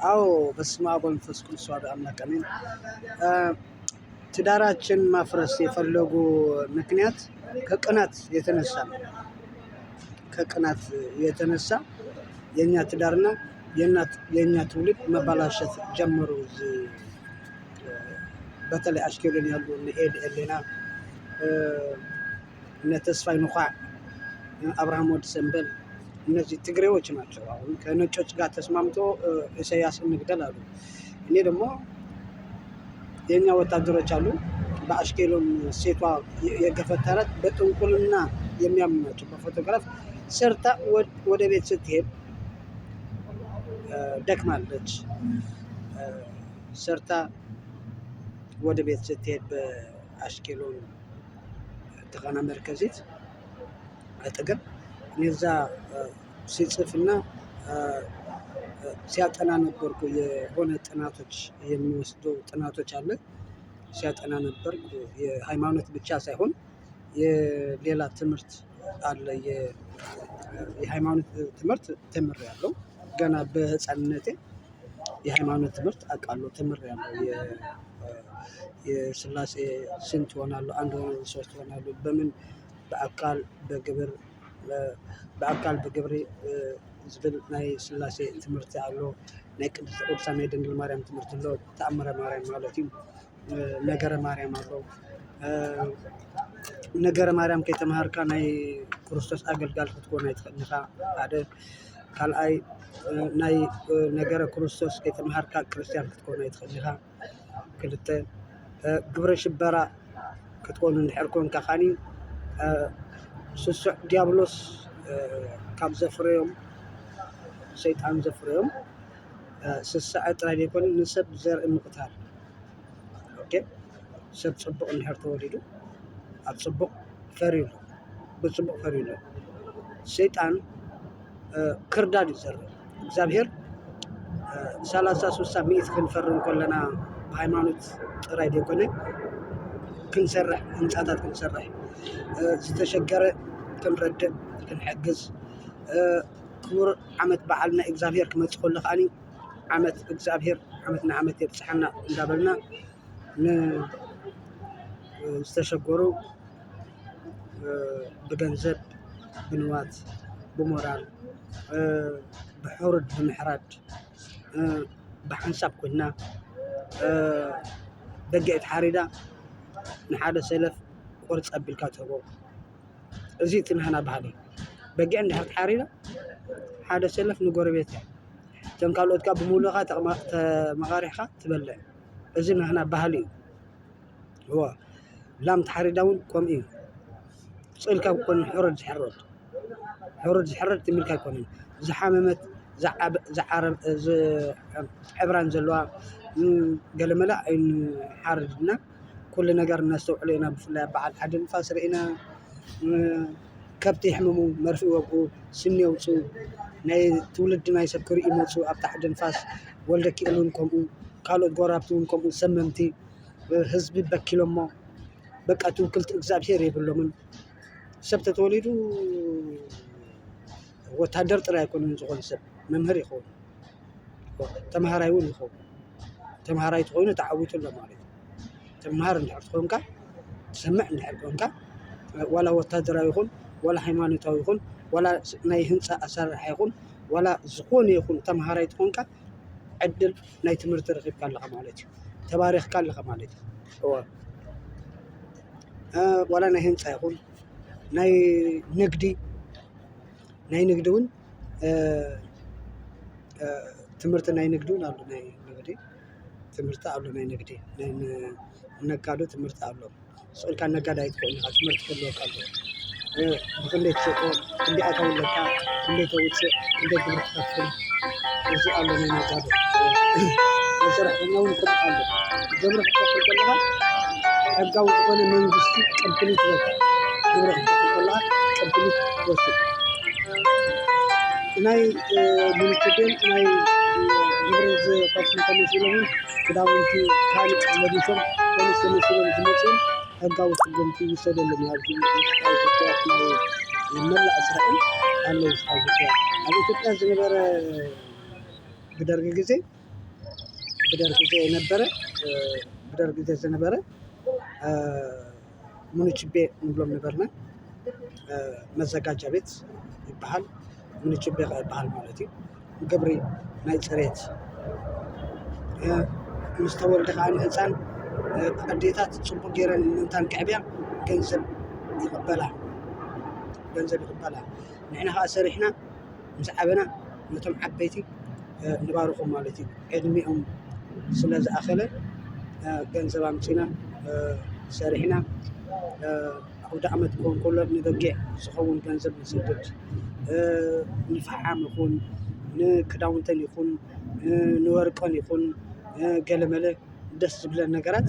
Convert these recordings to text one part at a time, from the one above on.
አዎ በስመ አብ ወመንፈስ ቅዱስ አሐዱ አምላክ አሜን። ትዳራችን ማፍረስ የፈለጉ ምክንያት ከቅናት የተነሳ ነው። ከቅናት የተነሳ የኛ ትዳርና የኛ ትውልድ መባላሸት ጀመሩ። በተለይ አሽኬሎን ያሉ እነ ኤሌና እነ ተስፋይ ንኳዕ አብርሃም ወዲ ሰንበል እነዚህ ትግሬዎች ናቸው። አሁን ከነጮች ጋር ተስማምቶ ኢሳያስ እንግደል አሉ። እኔ ደግሞ የኛ ወታደሮች አሉ በአሽኬሎን ሴቷ የገፈተራት በጥንቁልና የሚያምናቸው በፎቶግራፍ ሰርታ ወደ ቤት ስትሄድ ደክማለች። ሰርታ ወደ ቤት ስትሄድ በአሽኬሎን ተቃና መርከዚት አጠገብ እኔ እዛ ሲጽፍና ሲያጠና ነበርኩ። የሆነ ጥናቶች የሚወስደው ጥናቶች አለ ሲያጠና ነበርኩ። የሃይማኖት ብቻ ሳይሆን የሌላ ትምህርት አለ። የሃይማኖት ትምህርት ተምሬያለሁ። ገና በህፃንነቴ የሃይማኖት ትምህርት አውቃለሁ ተምሬያለሁ። የስላሴ ስንት ይሆናሉ? አንድ ሆነው ሶስት ይሆናሉ? በምን በአካል በግብር ዝብል ናይ ስላሴ ትምህርቲ ኣሎ። ናይ ቅድስቲ ቅዱሳን ናይ ድንግል ማርያም ትምህርቲ ኣሎ። ተኣምረ ማርያም ማለት እዩ። ነገረ ማርያም ኣሎ። ነገረ ማርያም ከይተማሃርካ ናይ ክርስቶስ ኣገልጋሊ ክትኮን ኣይትኽእልን ኢኻ። ሓደ ካልኣይ ናይ ነገረ ክርስቶስ ከይተማሃርካ ክርስቲያን ክትኮን ኣይትኽእልን ኢኻ። ክልተ ግብረ ሽበራ ክትኮን እንድሕር ኮንካ ኸዓኒ ስሱዕ ዲያብሎስ ካብ ዘፍረዮም ሰይጣን ዘፍረዮም ስሳዕ ጥራይ ዘይኮነ ንሰብ ዘርኢ ምቕታል። ሰብ ፅቡቕ እንድሕር ተወሊዱ ኣብ ፅቡቕ ፈሪሉ ብፅቡቕ ፈሪሉ ሰይጣን ክርዳድ እዩ ዘርኢ። እግዚአብሔር 30 60 ሚእቲ ክንፈርም ከለና ብሃይማኖት ጥራይ ዘይኮነ ክንሰርሕ ህንፃታት ክንሰርሕ ዝተሸገረ ክንረድእ ክንሕግዝ ክቡር ዓመት በዓል ናይ እግዚአብሔር ክመፅእ ከሎ ከዓኒ ዓመት እግዚአብሔር ዓመት ንዓመት የብፅሐና እንዳበልና ዝተሸገሩ ብገንዘብ ብንዋት ብሞራል ብሕሩድ ብምሕራድ ብሓንሳብ ኮይና በጊዕት ሓሪዳ ንሓደ ሰለፍ ቁርፅ ኣቢልካ ትህቦ። እዚ እቲ ንሕና ባህሊ እዩ። በጊዕ እንድሕር ተሓሪዳ ሓደ ሰለፍ ንጎረቤት እያ እቶም ካልኦትካ ብምሉእኻ ተመቃሪሕካ ትበልዕ። እዚ ንሕና ባህሊ እዩ። ላም ተሓሪዳ እውን ከምኡ እዩ። ፅልካ ኮን ሕሩድ ዝሕረድ ትሚልካ ኣይኮነን። ዝሓመመት ዕብራን ዘለዋ ገለመላ ኣይንሓርድና ኩሉ ነገር ነስተውዕሎ ኢና። ብፍላይ በዓል ሓደ ንፋስ ርኢና ከብቲ ይሕምሙ መርፊ ይወግኡ ስኒ የውፅኡ ናይ ትውልዲ ናይ ሰብ ክርኢ ይመፁ ኣብ ታሕቲ ንፋስ ወልደ ኪኤል እውን ከምኡ ካልኦት ጎራብቲ እውን ከምኡ ሰመምቲ ህዝቢ በኪሎሞ በቃ ትውክልቲ እግዚአብሔር የብሎምን። ሰብ ተተወሊዱ ወታደር ጥራይ ኣይኮነን ዝኾን ሰብ መምህር ይኸውን ተምሃራይ እውን ይኸውን። ተምሃራይ ትኾይኑ ተዓዊቱ ኣሎ ማለት እዩ። ተምሃር እንድሕር ትኾንካ ትሰምዕ እንድሕር ኮንካ ዋላ ወታደራዊ ይኹን ዋላ ሃይማኖታዊ ይኹን ዋላ ናይ ህንፃ ኣሰራርሓ ይኹን ዋላ ዝኾነ ይኹን ተምሃራይ ትኾንካ ዕድል ናይ ትምህርቲ ረኺብካ ኣለኻ ማለት እዩ። ተባሪኽካ ኣለኻ ማለት እዩ። ዋላ ናይ ህንፃ ይኹን ናይ ንግዲ እውን ትምህርቲ ናይ ንግዲ እውን ኣሎ። ናይ ንግዲ ትምህርቲ ኣሎ። ናይ ንግዲ ነጋዶ ትምህርቲ ኣሎ። ስእልካ ነጋዳይ ትኮን ኢኻ ትምህርቲ ክህልወካ ኣለዎ። ብክንደይ ትሸጦ ክንደይ ኣታውለካ ክንደይ ተውፅእ ክንደይ ግብሪ ትኸፍል እዚ ኣሎ ናይ ነጋዶ። ሰራሕተኛ እውን ከምኡ ኣሎ። ግብሪ ክትከፍል ከለኻ ሕጋዊ ዝኾነ መንግስቲ ቅብልት ይወስድ። ግብሪ ክትከፍል ከለኻ ቅብልት ይወስድ። ናይ ሚኒስትር ናይ ግብሪ ዝኸፍሉ ተመሲሎም ክዳውንቲ ካልእ ለቢሶም ፖሊስ ተመሲሎም ዝመፁ ሕጋዊ ፅገምቲ ይውሰደሎም እዩ። ኣብዚ ውሽጣዊ ጉዳያት ናይ መላእ እስራኤል ኣሎ። ውሽጣዊ ጉዳያት ኣብ ኢትዮጵያ ዝነበረ ብደርጊ ጊዜ ብደርግ ጊዜ የነበረ ብደርግ ጊዜ ዝነበረ ሙኒችቤ ንብሎም ነበርና መዘጋጃ ቤት ይበሃል ሙኒችቤ ይበሃል ማለት እዩ ግብሪ ናይ ፅሬት ምስ ተወልደ ከዓ ንህፃን ኣዴታት ፅቡቅ ጌረን ምእንታን ክዕብያ ገንዘብ ይቕበላ ንሕና ከዓ ሰሪሕና ምስ ዓበና ነቶም ዓበይቲ ንባርኾም ማለት እዩ ዕድሚኦም ስለ ዝኣኸለ ገንዘብ ኣምፂና ሰሪሕና ኣውደ ዓመት ክኾን ከሎ ንበጊዕ ዝኸውን ገንዘብ ንስድድ ንፈሓም ይኹን ንክዳውንተን ይኹን ንወርቀን ይኹን ገለመለ ደስ ዝብለን ነገራት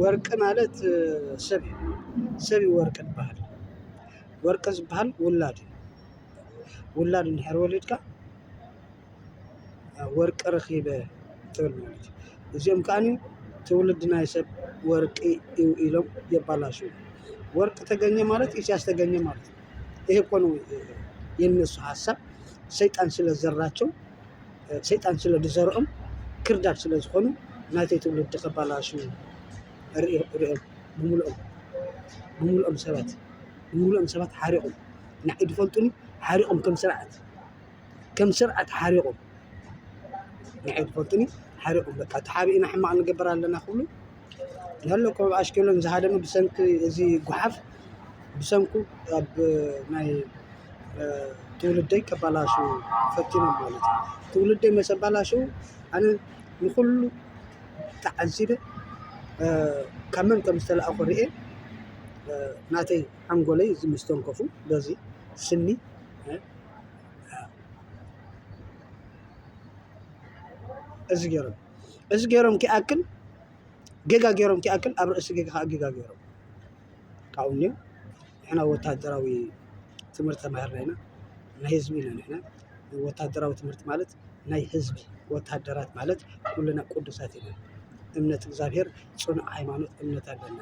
ወርቂ ማለት ሰብ እዩ ወርቂ ይበሃል ወርቂ ዝበሃል ውላድ እንድሕር ወሊድካ ወርቂ ረኺበ ትብል ማለት እዩ እዚኦም ከዓኒ ትውልድ ናይ ሰብ ወርቂ እዩ ኢሎም የባላሽው ወርቅ ተገኘ ማለት ኢሳያስ ተገኘ ማለት ነው። ይሄ እኮ ነው የነሱ ሀሳብ። ሰይጣን ስለዘራቸው ሰይጣን ስለዘርኦም ክርዳድ ስለዝኾኑ ናተይ ትውልድ ከባላሹ ርኦም ብምሉኦም ሰባት ሓሪቆም ንዓይ ድፈልጡኒ ሓሪቆም ከም ስርዓት ሓሪቆም ንዓይ ድፈልጡኒ ሓሪቆም በቃ ተሓቢእና ሕማቅ ንገብር ኣለና ኩሉ ንህለኩም ኣሽከሎም ዝሃደሙ ብሰንኪ እዚ ጉሓፍ ብሰንኩ ኣብ ናይ ትውልደይ ከባላሹ ፈቲኖም ማለት እዩ ትውልደይ መሰባላሹ ኣነ ንኩሉ ተዓዚበ ካብ መን ከም ዝተለኣኹ ርኤ ናተይ ሓንጎለይ ዝምስተንከፉ በዚ ስኒ እዚ ገይሮም ክኣክል ጌጋ ገይሮም ክኣክል ኣብ ርእሲ ጌጋ ከዓ ጌጋ ገይሮም ካብኡ እኒኦ ንሕና ወታደራዊ ትምህርቲ ተማሂርና ኢና ናይ ህዝቢ ኢና ንሕና ወታደራዊ ትምህርቲ ማለት ናይ ህዝቢ ወታደራት ማለት ኩልና ቅዱሳት ኢና እምነት እግዚአብሔር ጽኑዕ ሃይማኖት እምነት ኣለና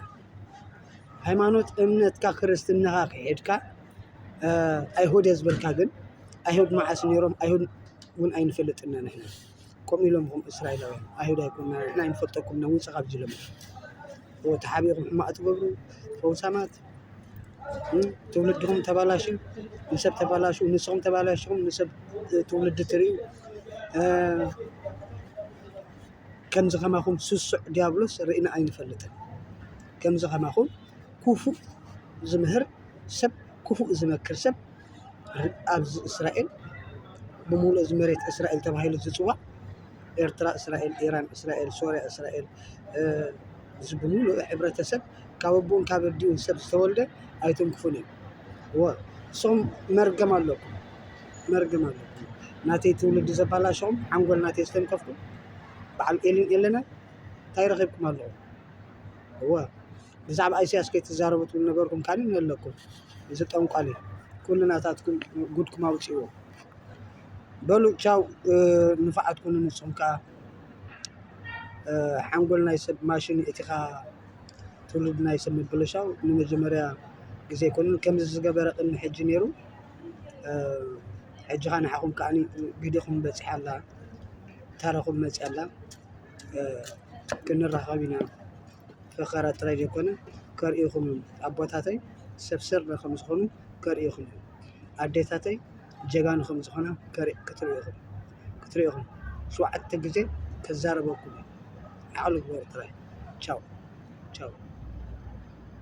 ሃይማኖት እምነትካ ክርስትናኻ ክሄድካ ኣይሁድ ዝብልካ ግን ኣይሁድ መዓስ ነይሮም ኣይሁድ እውን ኣይንፈልጥና ንሕና ከምኡ ኢሎም እስራኤላውያን ኣይሁድ ኣይኮንና ንሕና ኣይንፈልጠኩምና ውፅእ ካብ ዝለሙ ተሓቢርኩም ሕማቅ ትገብሩ ፈውሳማት ትውልድኩም ተባላሽዩ ንሰብ ተባላሽዩ ንስኹም ተባላሽኩም ንሰብ ትውልድ ትርእዩ ከምዚ ከማኹም ስሱዕ ዲያብሎስ ርኢና ኣይንፈልጥን ከምዚ ከማኹም ክፉእ ዝምህር ሰብ ክፉእ ዝመክር ሰብ ኣብዚ እስራኤል ብምሉእ እዚ መሬት እስራኤል ተባሂሉ ዝፅዋዕ ኤርትራ እስራኤል ኢራን እስራኤል ሶርያ እስራኤል ብምሉእ ሕብረተሰብ ካብ ኣቦን ካብ ኣዲኡን ሰብ ዝተወልደ ኣይትንክፉን እዮም እሶም መርገም ኣለኩም ናተይ ትውልዲ ዘባላሸኹም ሓንጎል ናተይ ዝተንከፍኩም በዓል ኤልን የለና እንታይ ረኺብኩም ኣለኹም ብዛዕባ ኢሳያስ ከይትዛረቡ ትብሉ ነበርኩም ካኒ ኣለኩም እዚ ጠንቋል እዩ ኩሉ ናታትኩም ጉድኩም ኣውፅእዎ በሉ ቻው ንፋዓትኩም ንስኹም ከዓ ሓንጎል ናይ ሰብ ማሽን እቲኻ ትውልድ ናይ ሰብ ምብልሻው ንመጀመርያ ግዜ ይኮኑ ከምዚ ዝገበረ ቅድሚ ሕጂ ነይሩ ሕጂ ኻ ንዓኹም ከዓኒ ግዲኹም በፂሓ ኣላ ታረኹም መፂ ኣላ ክንራኸብ ኢና ፈኸራ ጥራይ ዘይኮነ ከርእኹም ኣቦታተይ ሰብስር ከም ዝኾኑ ከርእኹም ኣዴታተይ ጀጋኑ ከም ዝኾና ክትርእኹም 7 ግዜ ከዛረበኩም ዓቕሊ ግበሩ ጥራይ ቻው